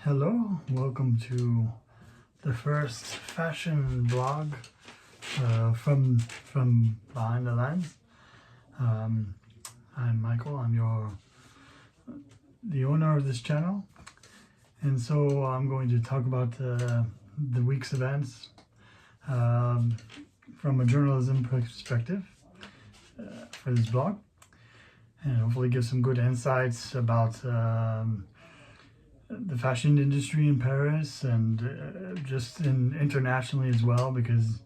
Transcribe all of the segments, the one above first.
Hello, welcome to the first fashion blog from behind the lens. I'm Michael. I'm the owner of this channel, and so I'm going to talk about the week's events from a journalism perspective for this blog, and hopefully give some good insights about the fashion industry in Paris and just internationally as well, because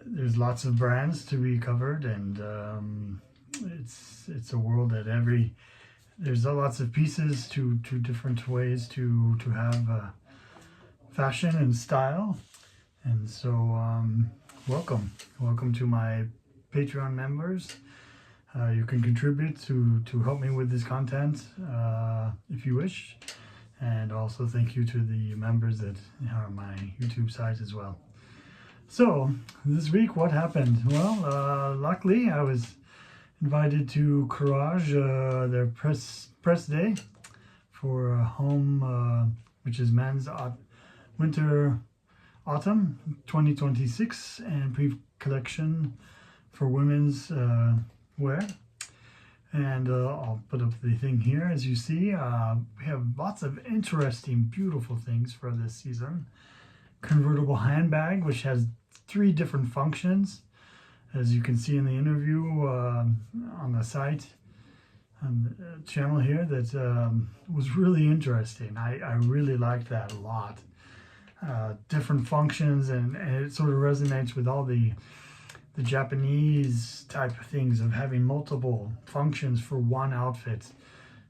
there's lots of brands to be covered, and it's a world that there's lots of pieces to different ways to have fashion and style. And so welcome to my Patreon members. You can contribute to help me with this content if you wish. And also thank you to the members that are on my YouTube site as well. So this week, what happened? Well, luckily I was invited to Courrages, their press day for home, which is men's winter autumn 2026 and pre-collection for women's wear. And I'll put up the thing here. As you see, we have lots of interesting, beautiful things for this season. Convertible handbag, which has 3 different functions, as you can see in the interview on the site, on the channel here, that was really interesting. I really liked that a lot. Different functions, and it sort of resonates with all the Japanese type of things of having multiple functions for one outfit,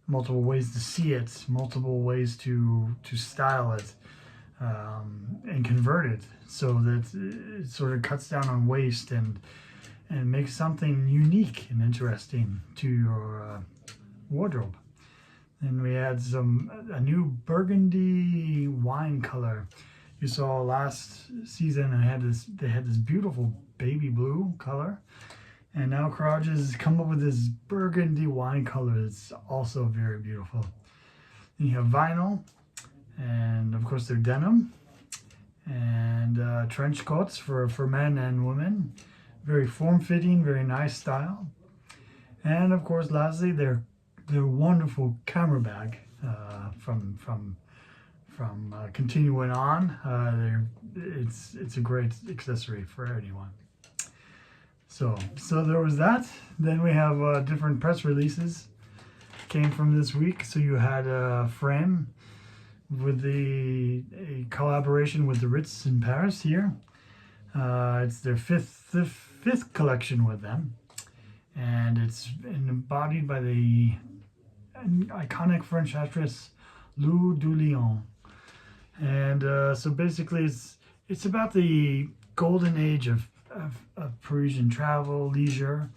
multiple ways to see it, multiple ways to style it, and convert it, so that it sort of cuts down on waste and makes something unique and interesting to your wardrobe. And we had a new burgundy wine color. You saw last season they had this beautiful baby blue color, and now Courrages has come up with this burgundy wine color that's also very beautiful. Then you have vinyl, and of course they're denim, and trench coats for men and women. Very form-fitting, very nice style. And of course, lastly, their wonderful camera bag from continuing on. It's a great accessory for anyone. So there was that. Then we have different press releases came from this week. So you had a frame with a collaboration with the Ritz in Paris here. It's their fifth collection with them, and it's embodied by the iconic French actress Lou du Lion. And so basically it's about the golden age of Parisian travel, leisure,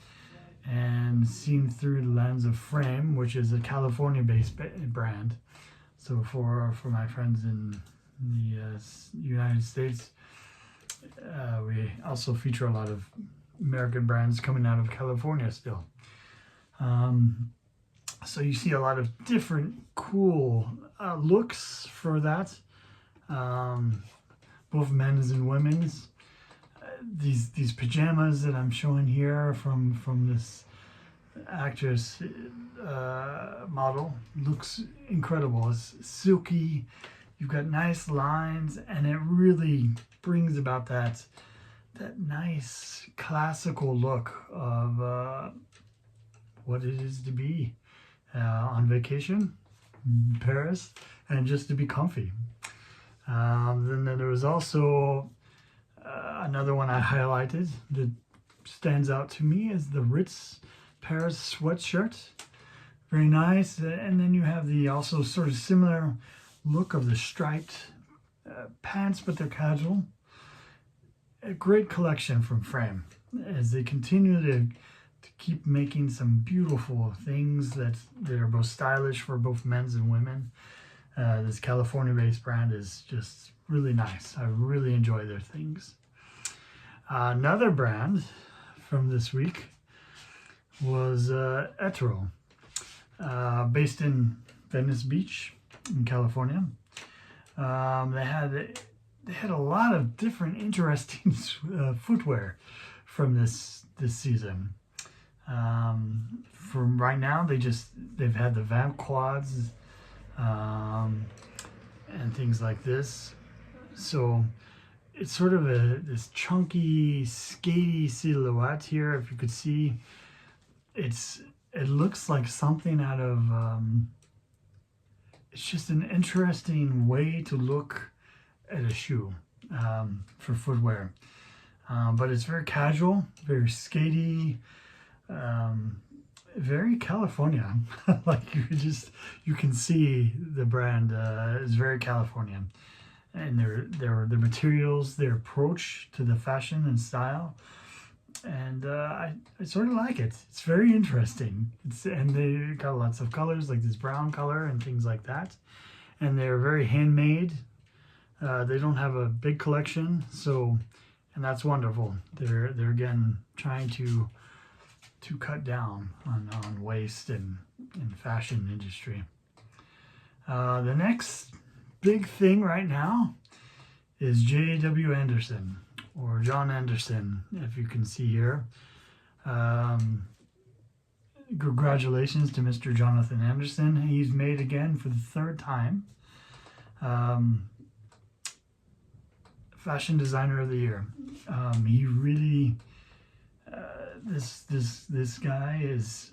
and seen through the lens of Frame, which is a California-based brand. So for my friends in the United States, we also feature a lot of American brands coming out of California still. So you see a lot of different cool looks for that, both men's and women's. These pajamas that I'm showing here from this actress model looks incredible. It's silky, you've got nice lines, and it really brings about that nice classical look of what it is to be on vacation in Paris and just to be comfy. Then there was also another one I highlighted that stands out to me is the Ritz Paris sweatshirt. Very nice. And then you have the also sort of similar look of the striped pants, but they're casual. A great collection from Frame as they continue to keep making some beautiful things that are both stylish for both men's and women. This California-based brand is just really nice. I really enjoy their things. Another brand from this week was ETRO, based in Venice Beach in California. They had a lot of different interesting footwear from this season. From right now, they've had the Vamp quads and things like this. So it's sort of this chunky, skatey silhouette here. If you could see, it looks like something out of. It's just an interesting way to look at a shoe for footwear, but it's very casual, very skatey, very California. Like you can see the brand is very Californian, and their materials, their approach to the fashion and style, and I sort of like it. It's very interesting. And they got lots of colors, like this brown color and things like that, and they're very handmade. They don't have a big collection, and that's wonderful. They're again trying to cut down on waste in fashion industry. The next big thing right now is J.W. Anderson, or Jon Anderson, if you can see here. Congratulations to Mr. Jonathan Anderson. He's made again for the third time Fashion Designer of the Year. He really, this guy is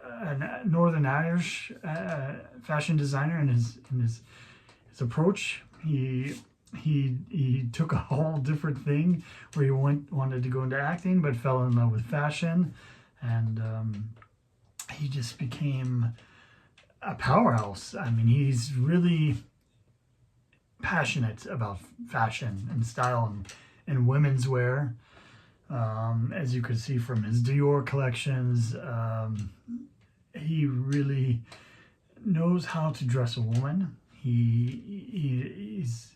a Northern Irish fashion designer, and his approach. He took a whole different thing where he wanted to go into acting, but fell in love with fashion, and he just became a powerhouse. I mean, he's really passionate about fashion and style and women's wear. As you could see from his Dior collections, he really knows how to dress a woman. He's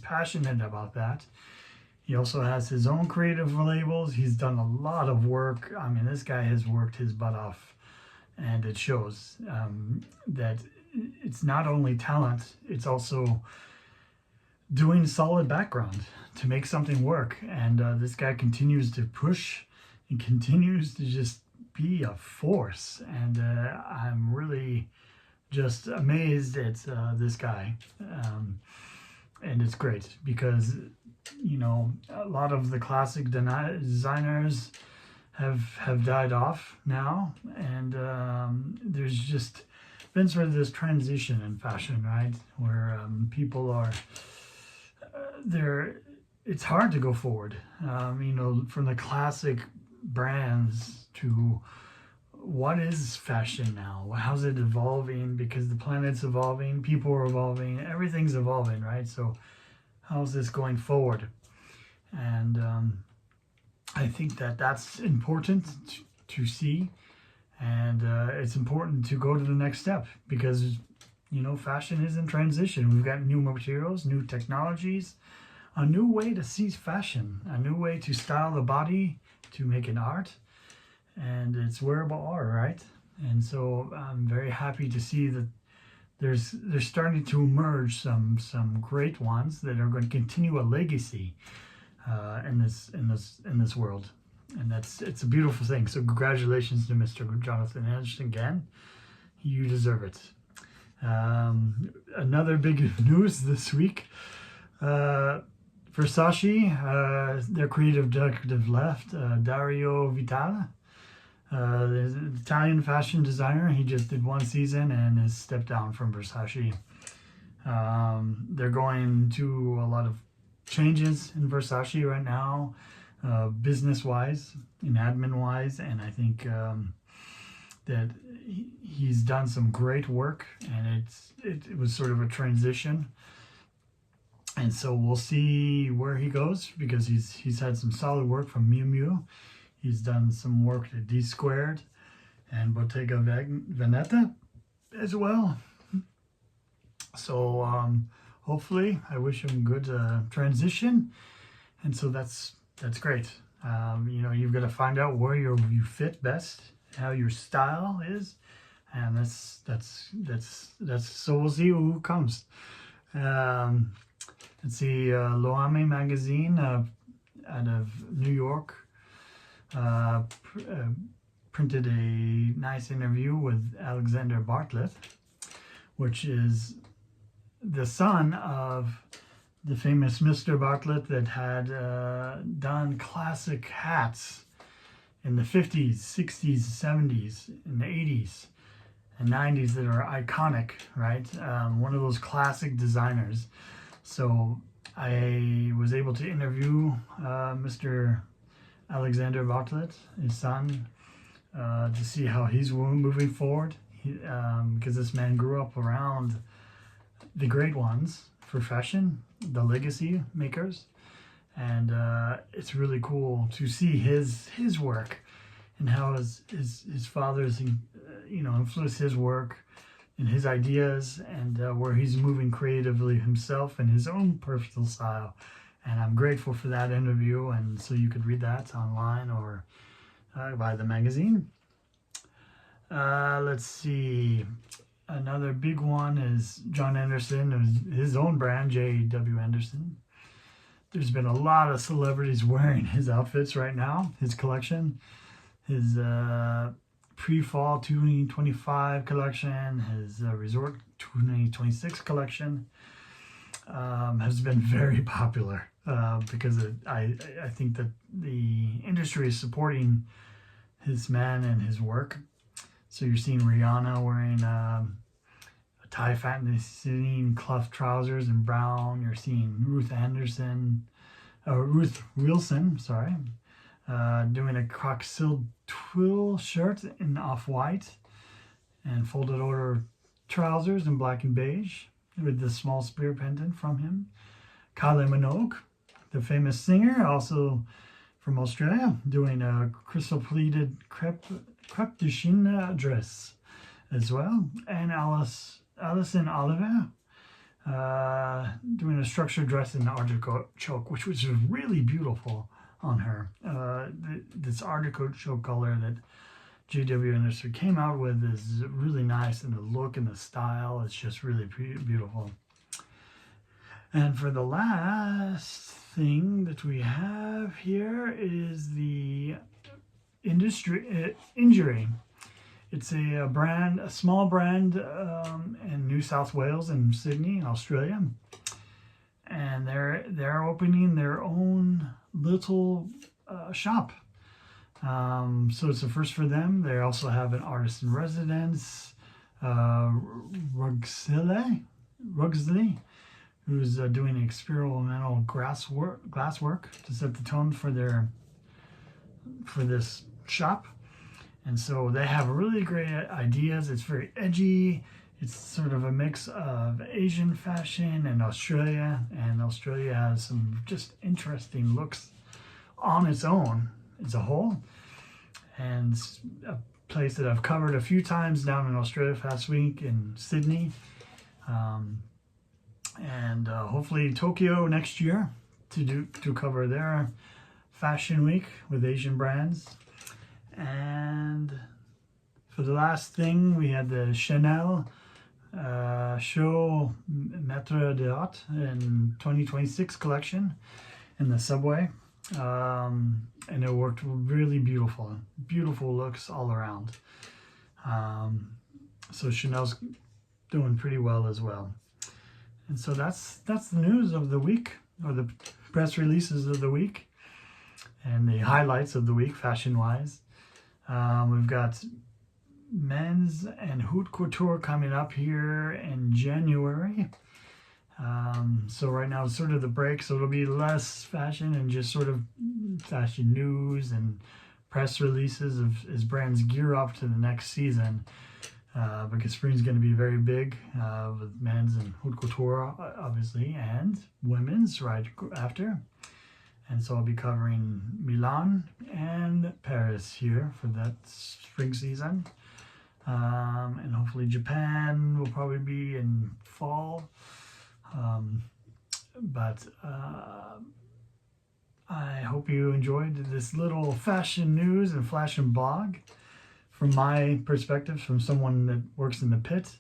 passionate about that. He also has his own creative labels. He's done a lot of work. I mean, this guy has worked his butt off, and it shows that it's not only talent, it's also doing solid background to make something work. And this guy continues to push and continues to just be a force. And I'm really just amazed at this guy. And it's great because, you know, a lot of the classic designers have died off now. And there's just been sort of this transition in fashion, right? Where people are... it's hard to go forward, you know, from the classic brands to what is fashion now? How's it evolving? Because the planet's evolving, people are evolving, everything's evolving, right? So how's this going forward? And I think that's important to see, and it's important to go to the next step because, you know, fashion is in transition. We've got new materials, new technologies, a new way to see fashion, a new way to style the body, to make an art, and it's wearable art, right? And so I'm very happy to see that there's starting to emerge some great ones that are going to continue a legacy in this world, and it's a beautiful thing. So congratulations to Mr. Jonathan Anderson again. You deserve it. Another big news this week. Versace, their creative director left, Dario Vitale, the Italian fashion designer. He just did one season and has stepped down from Versace. They're going to a lot of changes in Versace right now, business-wise and admin-wise, and I think that he's done some great work, and it was sort of a transition. And so we'll see where he goes, because he's had some solid work from Miu Miu. He's done some work at D Squared and Bottega Veneta as well. So hopefully, I wish him good transition. And so that's great. You know, you've got to find out where you fit best, how your style is, and that's so we'll see who comes. Let's see, LoAmmi Magazine out of New York printed a nice interview with Alexandre Barthet, which is the son of the famous Mr. Barthet that had done classic hats in the 50s, 60s, 70s, and the 80s and 90s that are iconic, right? One of those classic designers. So I was able to interview Mr. Alexandre Barthet, his son, to see how he's moving forward. Because this man grew up around the great ones for fashion, the legacy makers, and it's really cool to see his work and how his father's influenced his work and his ideas, and where he's moving creatively himself in his own personal style. And I'm grateful for that interview, and so you could read that online or buy the magazine. Let's see. Another big one is Jon Anderson, his own brand, J.W. Anderson. There's been a lot of celebrities wearing his outfits right now, his collection. His pre-fall 2025 collection, his resort 2026 collection has been very popular because I think that the industry is supporting this man and his work. So you're seeing Rihanna wearing a tie fantasy cloth trousers in brown. You're seeing Ruth Wilson, doing a croc-silk twill shirt in off-white and folded over trousers in black and beige with the small spear pendant from him. Kylie Minogue, the famous singer, also from Australia, doing a crystal pleated crepe de chine dress as well. And Alison Oliver doing a structured dress in the artichoke, which was really beautiful on her. This artichoke color that J.W. Anderson came out with is really nice, and the look and the style is just really beautiful. And for the last thing that we have here is the Injury. It's a small brand in New South Wales and Sydney, in Australia, and they're opening their own little shop. So it's the first for them. They also have an artist in residence, Rugsley, who's doing experimental glasswork to set the tone for this shop. And so they have really great ideas. It's very edgy. It's sort of a mix of Asian fashion and Australia has some just interesting looks on its own as a whole. And a place that I've covered a few times down in Australia last week in Sydney. And hopefully Tokyo next year to cover their fashion week with Asian brands. And for the last thing, we had the Chanel show Maître d'Hôte in 2026 collection in the subway. And it worked really beautiful looks all around. So Chanel's doing pretty well as well. And so that's the news of the week, or the press releases of the week, and the highlights of the week fashion-wise. We've got men's and haute couture coming up here in January. So right now it's sort of the break, so it'll be less fashion and just sort of fashion news and press releases as brands gear up to the next season. Because spring's going to be very big with men's and haute couture, obviously, and women's right after. And so I'll be covering Milan and Paris here for that spring season. And hopefully Japan will probably be in fall. But I hope you enjoyed this little fashion news and fashion blog from my perspective, from someone that works in the pit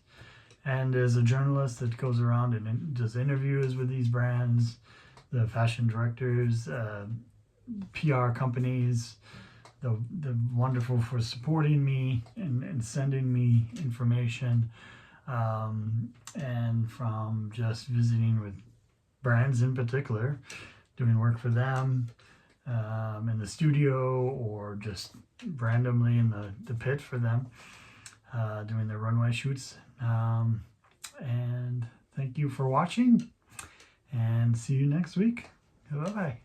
And as a journalist that goes around and does interviews with these brands, the fashion directors, PR companies, the wonderful for supporting me and sending me information, and from just visiting with brands in particular, doing work for them in the studio or just randomly in the pit for them, doing their runway shoots. And thank you for watching, and see you next week. Bye-bye.